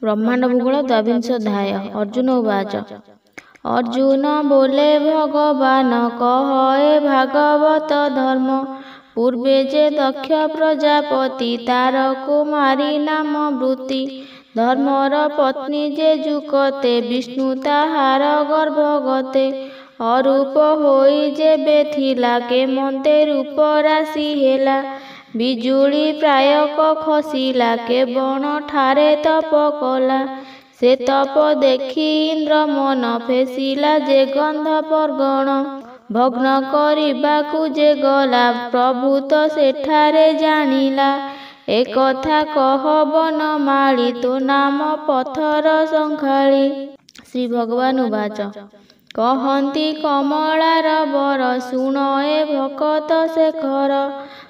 ब्रह्मांड भूगोल द्वाविंश अध्याय। अर्जुन उवाच अर्जुन बोले भगवान कहे भागवत धर्म। पूर्वे जे दक्ष प्रजापति तार कुमारी नाम वृत्ति। धर्मर पत्नी जे जुकते विष्णु ताहार गर्भगते। अरूप होई जेबे थिला के मते रूप राशि हेला। बिजुली प्रायक खसिला के बण ठारे तप कला। से तप देखी इंद्र मन फेसिला जे गंध परगण। भग्न करिबाकु जे गला प्रभु तो सेठारे जानिला। एक कथा कह बनमाली तो नाम पथर संखाली। श्री भगवान उवाच कहन्ति कमलार बर शुण ए भकत शेखर।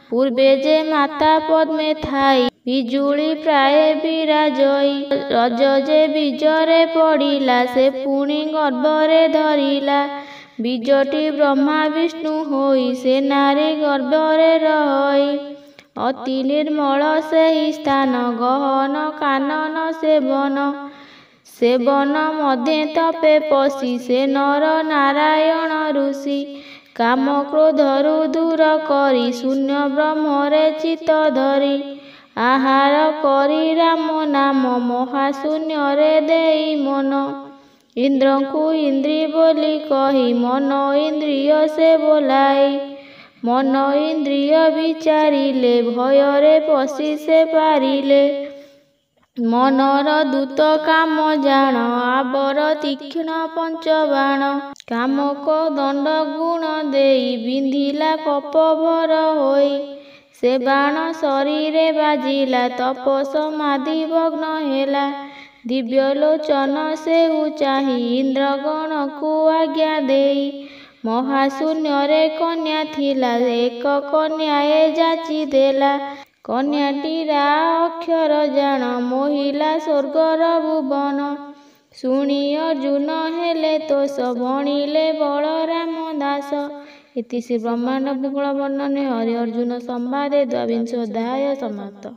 पूर्वे जे माता पद्मे थाई बिजुली प्राय विराजई। रज जे बीजरे पड़िला से पुणी गर्भरे धरिला। बीजटी ब्रह्मा विष्णु होई से नारी गर्भरे रही। अति निर्मल से स्थान गहन कानन सेवन। सेवन मध्य तपे पशि से नर नारायण ऋषि। काम क्रोधरु दूर करी शून्य ब्रह्मरे चित्त धरी। आहार करी राम नाम महाशून्यरे देई मन। इंद्र को इंद्री बोली कही मन इंद्रिय से बोलाई। मन इंद्रिय विचारिले भयरे पशि से पारिले। मनर दूत काम जान आबर तीक्ष्ण पंचबाण। कामक दंड गुण देई बिंधिला कपभर होई। से बाण शरीरे बाजिला तप समाधि भग्न हेला। दिव्य लोचन सेहु चाही इंद्रगण को आज्ञा देई। महाशून्ୟରେ कन्या थिला एक कन्याए जाची देला। कन्याटीरा अक्षर जान मोहिला स्वर्गर भुवन। शुणी अर्जुन हेले तोष बणिले बलराम दास। इति श्री ब्रह्मांड भूगोल वर्णने हरि अर्जुन संवादे द्वाविंशोऽध्यायः समाप्त।